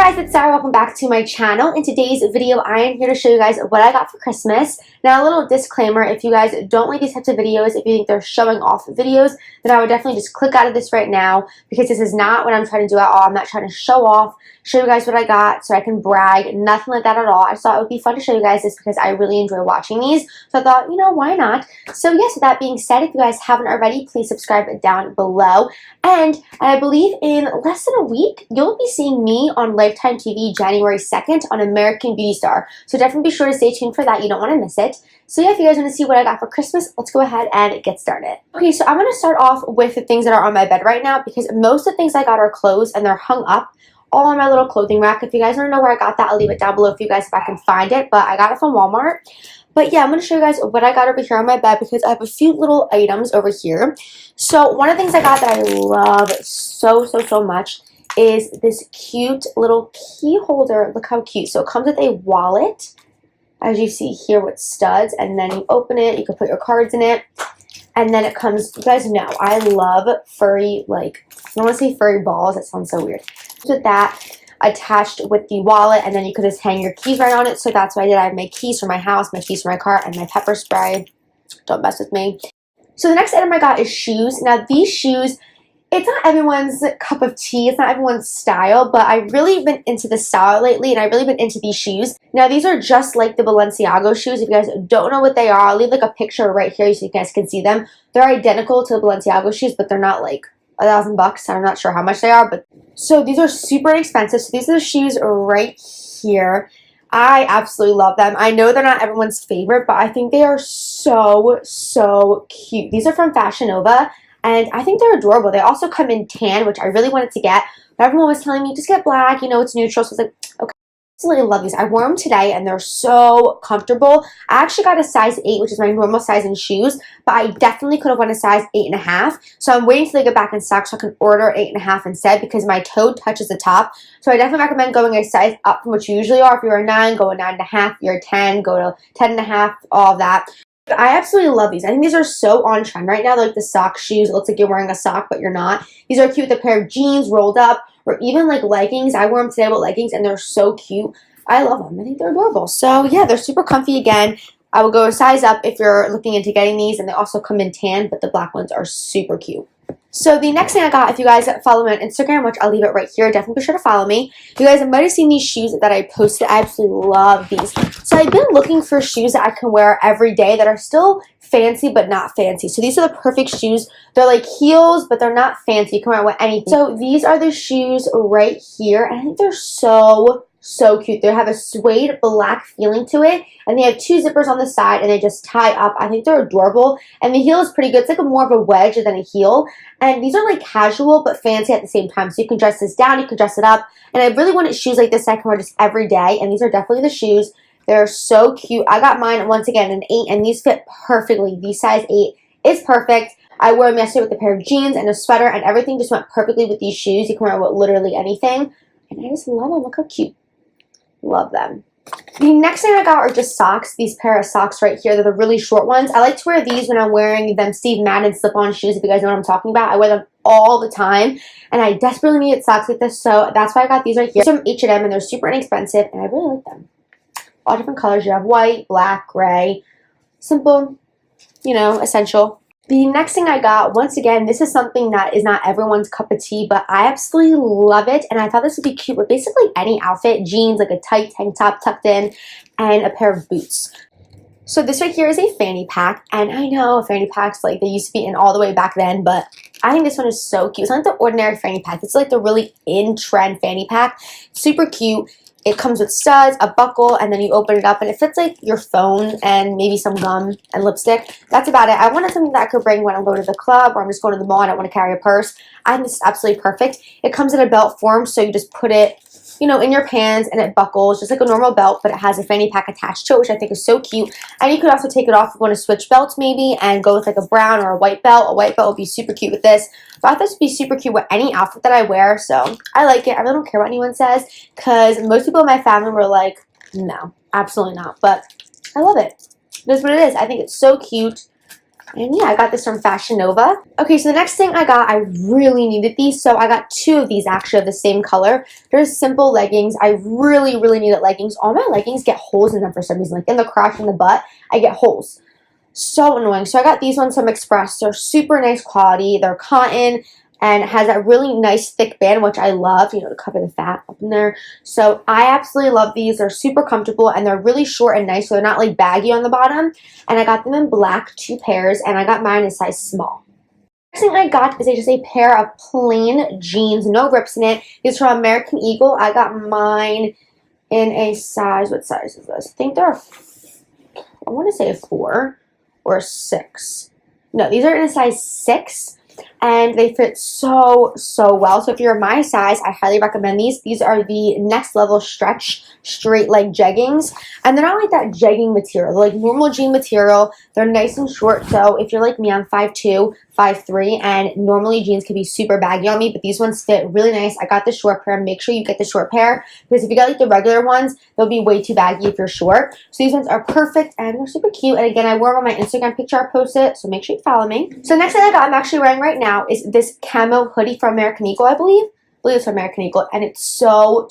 guys, it's Sarah. Welcome back to my channel. In today's video, I am here to show you guys what I got for Christmas. Now, a little disclaimer, if you guys don't like these types of videos, if you think they're showing off videos, then I would definitely just click out of this right now, because this is not what I'm trying to do at all. I'm not trying to show off, show you guys what I got so I can brag, nothing like that at all. I just thought it would be fun to show you guys this because I really enjoy watching these. So I thought, you know, why not? So yes, with that being said, if you guys haven't already, please subscribe down below. And I believe in less than a week, you'll be seeing me on Lifetime TV January 2nd on American Beauty Star. So definitely be sure to stay tuned for that. You don't want to miss it. So yeah, if you guys want to see what I got for Christmas, let's go ahead and get started. Okay, so I'm going to start off with the things that are on my bed right now, because most of the things I got are clothes and they're hung up all on my little clothing rack. If you guys want to know where I got that, I'll leave it down below for you guys if I can find it. But I got it from Walmart. But yeah, I'm going to show you guys what I got over here on my bed, because I have a few little items over here. So one of the things I got that I love so much is this cute little key holder. Look how cute. So it comes with a wallet, as you see here, with studs, and then you open it, you can put your cards in it, and then it comes, you guys know, I love furry, like, I don't want to say furry balls, that sounds so weird. With that attached with the wallet, and then you could just hang your keys right on it. So that's what I did. I have my keys for my house, my keys for my car, and my pepper spray. Don't mess with me. So the next item I got is shoes. Now these shoes, it's not everyone's cup of tea, it's not everyone's style, but I've really been into the style lately, and I've really been into these shoes. Now these are just like the Balenciaga shoes. If you guys don't know what they are, I'll leave like a picture right here so you guys can see them. They're identical to the Balenciaga shoes, but they're not like $1,000. I'm not sure how much they are, but so these are super inexpensive. So these are the shoes right here. I absolutely love them. I know they're not everyone's favorite, but I think they are so cute. These are from Fashion Nova, and I think they're adorable. They also come in tan, which I really wanted to get, but everyone was telling me, just get black, you know, it's neutral. So I was like, okay. I absolutely love these. I wore them today, and they're so comfortable. I actually got a size 8, which is my normal size in shoes, but I definitely could have won a size 8.5. So I'm waiting till they get back in stock so I can order 8.5 instead, because my toe touches the top. So I definitely recommend going a size up from what you usually are. If you're a 9, go a 9.5. If you're a 10, go to 10.5, all of that. I absolutely love these. I think these are so on trend right now. They're like the sock shoes. It looks like you're wearing a sock, but you're not. These are cute with a pair of jeans rolled up, or even like leggings. I wore them today with leggings, and they're so cute. I love them. I think they're adorable. So yeah, they're super comfy again. I will go a size up if you're looking into getting these, and they also come in tan, but the black ones are super cute. So the next thing I got, if you guys follow me on Instagram, which I'll leave it right here, definitely be sure to follow me. You guys might have seen these shoes that I posted. I absolutely love these. So I've been looking for shoes that I can wear every day that are still fancy but not fancy. So these are the perfect shoes. They're like heels, but they're not fancy. You can wear it with anything. So these are the shoes right here, and I think they're so cute. They have a suede black feeling to it, and they have 2 zippers on the side, and they just tie up. I think they're adorable, and the heel is pretty good. It's like more of a wedge than a heel, and these are like casual but fancy at the same time. So you can dress this down, you can dress it up, and I really wanted shoes like this that I can wear just every day, and these are definitely the shoes. They're so cute. I got mine once again an 8, and these fit perfectly. The size 8 is perfect. I wore them yesterday with a pair of jeans and a sweater, and everything just went perfectly with these shoes. You can wear it with literally anything, and I just love them. Look how cute. Love them. The next thing I got are just socks. These pair of socks right here. They're the really short ones. I like to wear these when I'm wearing them Steve Madden slip-on shoes, if you guys know what I'm talking about. I wear them all the time, and I desperately needed socks like this, so that's why I got these right here. These are from H&M, and they're super inexpensive, and I really like them. All different colors. You have white, black, gray. Simple, you know, essential. The next thing I got, once again, this is something that is not everyone's cup of tea, but I absolutely love it, and I thought this would be cute with basically any outfit. Jeans, like a tight tank top tucked in, and a pair of boots. So this right here is a fanny pack, and I know fanny packs, like, they used to be in all the way back then, but I think this one is so cute. It's not like the ordinary fanny pack. It's like the really in-trend fanny pack. Super cute. It comes with studs, a buckle, and then you open it up, and it fits like your phone and maybe some gum and lipstick. That's about it. I wanted something that I could bring when I'm going to the club, or I'm just going to the mall. I don't want to carry a purse. I think this is absolutely perfect. It comes in a belt form, so you just put it, you know, in your pants, and it buckles just like a normal belt, but it has a fanny pack attached to it, which I think is so cute. And you could also take it off if you want to switch belts maybe and go with like a brown or a white belt. A white belt would be super cute with this. But I thought this would be super cute with any outfit that I wear, so I like it. I really don't care what anyone says, because most people in my family were like, no, absolutely not. But I love it. It is what it is. I think it's so cute. And yeah, I got this from Fashion Nova. Okay, so the next thing I got, I really needed these. So I got two of these actually of the same color. They're simple leggings. I really, really needed leggings. All my leggings get holes in them for some reason. Like in the crotch and the butt, I get holes. So annoying. So I got these ones from Express. They're super nice quality. They're cotton and has that really nice thick band, which I love, you know, to cover the fat up in there. So I absolutely love these. They're super comfortable and they're really short and nice, so they're not like baggy on the bottom. And I got them in black, 2 pairs, and I got mine in size small. Next thing I got is just a pair of plain jeans, no rips in it. These are from American Eagle. I got mine in a size, what size is this? I think they're, I want to say a 4 or a 6. No, these are in a size 6. And they fit so well. So if you're my size, I highly recommend these. These are the next level stretch straight leg jeggings. And they're not like that jegging material. They're like normal jean material. They're nice and short. So if you're like me, I'm 5'2", 5'3", and normally jeans can be super baggy on me, but these ones fit really nice. I got the short pair. Make sure you get the short pair because if you get like the regular ones, they'll be way too baggy if you're short. So these ones are perfect and they're super cute. And again, I wore them on my Instagram picture. I posted, so make sure you follow me. So next thing I got, I'm actually wearing right now is this camo hoodie from American Eagle, I believe. It's from American Eagle, and it's so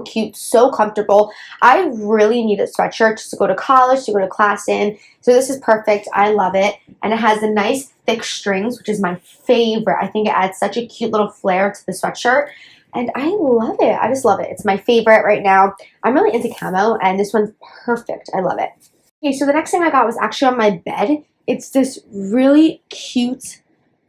cute, so comfortable. I really need a sweatshirt just to go to college, to go to class in. So this is perfect. I love it. And it has the nice thick strings, which is my favorite. I think it adds such a cute little flair to the sweatshirt. And I love it. I just love it. It's my favorite right now. I'm really into camo, and this one's perfect. I love it. Okay, so the next thing I got was actually on my bed. It's this really cute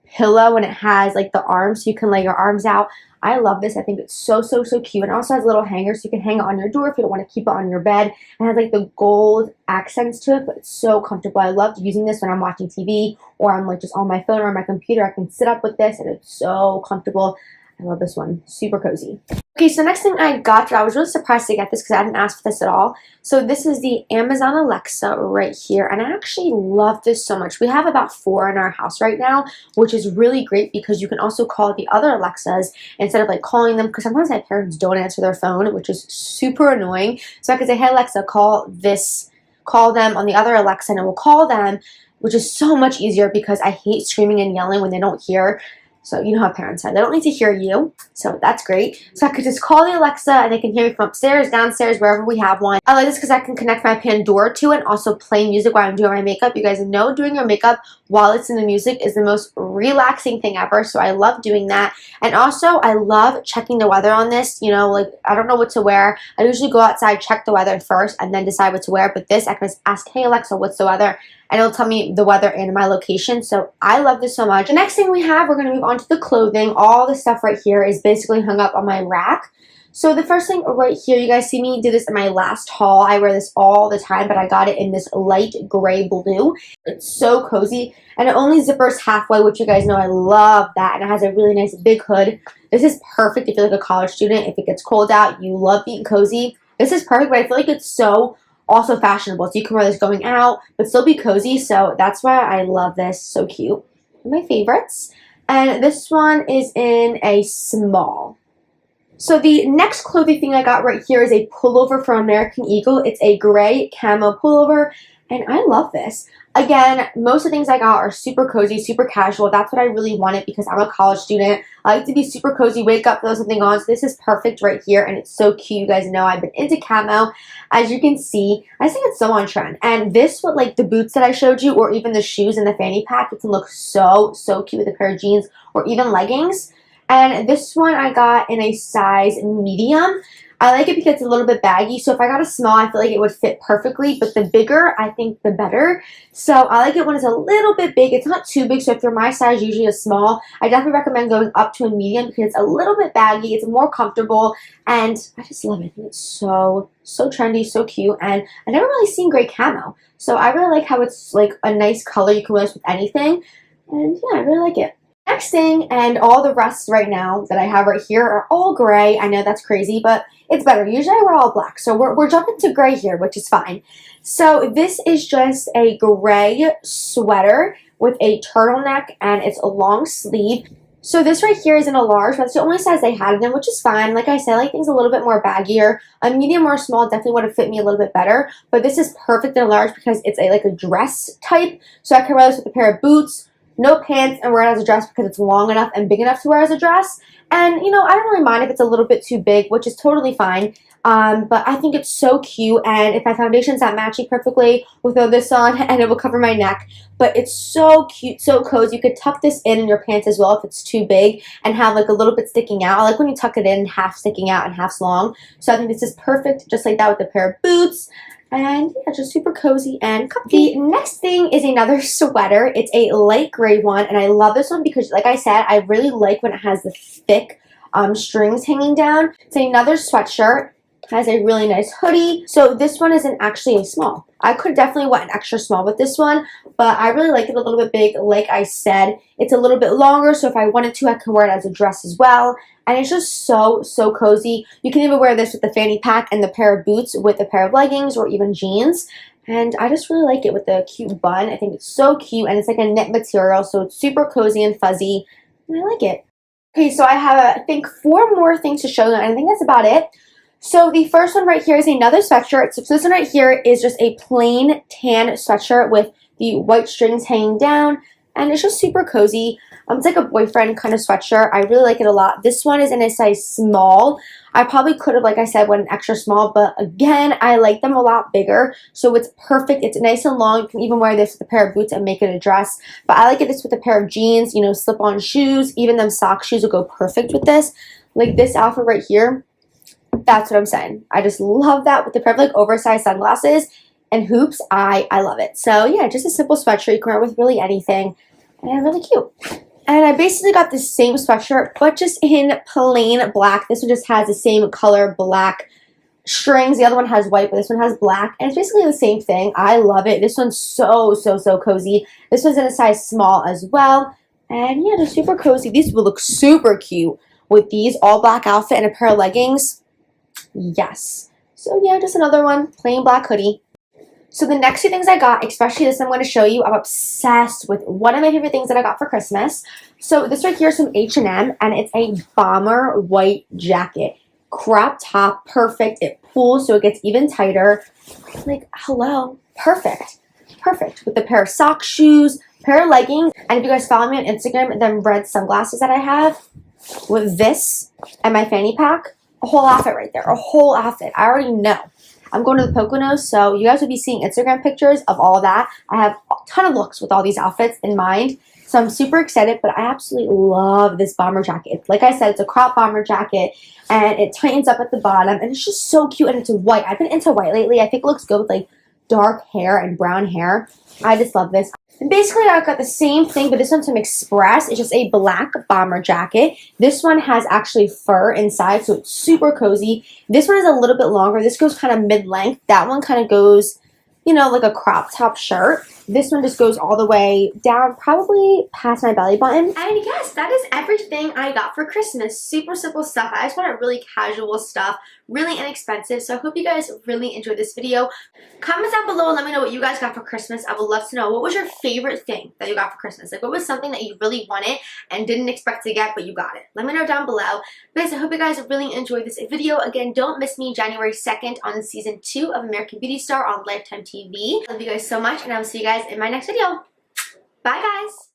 pillow, and it has like the arms, so you can lay your arms out. I love this. I think it's so cute. And it also has little hangers so you can hang it on your door if you don't want to keep it on your bed. It has like the gold accents to it, but it's so comfortable. I love using this when I'm watching TV or I'm like just on my phone or on my computer. I can sit up with this and it's so comfortable. I love this one. Super cozy. Okay, so the next thing I got, I was really surprised to get this because I didn't ask for this at all. So this is the Amazon Alexa right here, and I actually love this so much. We have about 4 in our house right now, which is really great because you can also call the other Alexas instead of like calling them, because sometimes my parents don't answer their phone, which is super annoying. So I can say, hey Alexa, call them on the other Alexa, and it will call them, which is so much easier because I hate screaming and yelling when they don't hear. So you know how parents are. They don't need to hear you. So that's great. So I could just call the Alexa and they can hear me from upstairs, downstairs, wherever we have one. I like this because I can connect my Pandora to it and also play music while I'm doing my makeup. You guys know doing your makeup while it's in the music is the most relaxing thing ever. So I love doing that. And also I love checking the weather on this. You know, like I don't know what to wear. I usually go outside, check the weather first, and then decide what to wear. But this, I can just ask, hey Alexa, what's the weather? And it'll tell me the weather and my location. So I love this so much. The next thing we have, we're going to move on to the clothing. All the stuff right here is basically hung up on my rack. So the first thing right here, you guys see me do this in my last haul. I wear this all the time, but I got it in this light gray blue. It's so cozy. And it only zippers halfway, which you guys know I love that. And it has a really nice big hood. This is perfect if you're like a college student. If it gets cold out, you love being cozy. This is perfect, but I feel like it's so also fashionable, so you can wear this going out but still be cozy. So that's why I love this. So cute. My favorites. And this one is in a small. So the next clothing thing I got right here is a pullover from American Eagle. It's a gray camo pullover, and I love this. Again, most of the things I got are super cozy, super casual. That's what I really wanted because I'm a college student. I like to be super cozy, wake up, throw something on. So this is perfect right here, and it's so cute. You guys know I've been into camo. As you can see, I just think it's so on trend. And this with like the boots that I showed you, or even the shoes and the fanny pack, it can look so cute with a pair of jeans or even leggings. And this one I got in a size medium. I like it because it's a little bit baggy, so if I got a small, I feel like it would fit perfectly, but the bigger, I think the better. So I like it when it's a little bit big. It's not too big, so if you're my size, usually a small, I definitely recommend going up to a medium because it's a little bit baggy, it's more comfortable, and I just love it. It's so trendy, so cute, and I never really seen gray camo, so I really like how it's like a nice color. You can wear this with anything, and yeah, I really like it. Next thing, and all the rest right now that I have right here are all gray. I know that's crazy, but it's better. Usually I wear all black, so we're jumping to gray here, which is fine. So this is just a gray sweater with a turtleneck, and it's a long sleeve. So this right here is in a large, but that's the only size they had in them, which is fine. Like I said, I like things a little bit more baggier. A medium or a small definitely would have fit me a little bit better, but this is perfect in a large because it's like a dress type. So I can wear this with a pair of boots, no pants, and wear it as a dress because it's long enough and big enough to wear as a dress. And, you know, I don't really mind if it's a little bit too big, which is totally fine. But I think it's so cute, and if my foundation's not matching perfectly, we'll throw this on and it will cover my neck. But it's so cute, so cozy. You could tuck this in your pants as well if it's too big and have like a little bit sticking out. I like when you tuck it in, half sticking out and half long. So I think this is perfect, just like that with a pair of boots. And yeah, just super cozy and comfy. The next thing is another sweater. It's a light gray one, and I love this one because, like I said, I really like when it has the thick strings hanging down. It's another sweatshirt. Has a really nice hoodie. So this one isn't actually a small. I could definitely want an extra small with this one, but I really like it a little bit big. Like I said, it's a little bit longer, so if I wanted to, I could wear it as a dress as well. And it's just so cozy. You can even wear this with the fanny pack and the pair of boots with a pair of leggings or even jeans. And I just really like it with the cute bun. I think it's so cute, and it's like a knit material, so it's super cozy and fuzzy, and I like it. Okay, so I have, I think, 4 more things to show you, and I think that's about it. So the first one right here is another sweatshirt. So this one right here is just a plain tan sweatshirt with the white strings hanging down, and it's just super cozy. It's like a boyfriend kind of sweatshirt. I really like it a lot. This one is in a size small. I probably could have, like I said, went an extra small, but again, I like them a lot bigger, so it's perfect. It's nice and long. You can even wear this with a pair of boots and make it a dress, but I like it this with a pair of jeans, you know, slip-on shoes. Even them sock shoes will go perfect with this. Like this outfit right here. That's what I'm saying. I just love that with the pair of like oversized sunglasses and hoops. I love it. So yeah, just a simple sweatshirt. You can wear it with really anything, and really cute. And I basically got the same sweatshirt, but just in plain black. This one just has the same color, black strings. The other one has white, but this one has black, and it's basically the same thing. I love it. This one's so cozy. This one's in a size small as well, and yeah, just super cozy. These will look super cute with these all black outfit and a pair of leggings. Yes. So yeah, just another one, plain black hoodie. So the next 2 things I got, especially this I'm going to show you, I'm obsessed with one of my favorite things that I got for Christmas. So this right here is from H&M, and it's a bomber white jacket. Crop top, perfect. It pulls so it gets even tighter. Like, hello. Perfect. Perfect. With a pair of sock shoes, pair of leggings, and if you guys follow me on Instagram, them red sunglasses that I have with this and my fanny pack, a whole outfit right there. A whole outfit. I already know. I'm going to the Poconos, so you guys will be seeing Instagram pictures of all that. I have a ton of looks with all these outfits in mind, so I'm super excited, but I absolutely love this bomber jacket. Like I said, it's a crop bomber jacket, and it tightens up at the bottom, and it's just so cute, and it's white. I've been into white lately. I think it looks good with, like, dark hair and brown hair. I just love this. And basically, I got the same thing, but this one's from Express. It's just a black bomber jacket. This one has actually fur inside, so it's super cozy. This one is a little bit longer. This goes kind of mid-length. That one kind of goes, you know, like a crop top shirt. This one just goes all the way down, probably past my belly button. And yes, that is everything I got for Christmas. Super simple stuff. I just wanted really casual stuff, really inexpensive. So I hope you guys really enjoyed this video. Comment down below and let me know what you guys got for Christmas. I would love to know, what was your favorite thing that you got for Christmas? Like, what was something that you really wanted and didn't expect to get, but you got it? Let me know down below. Guys, I hope you guys really enjoyed this video. Again, don't miss me January 2nd on season 2 of American Beauty Star on Lifetime TV. Love you guys so much, and I will see you guys in my next video. Bye, guys.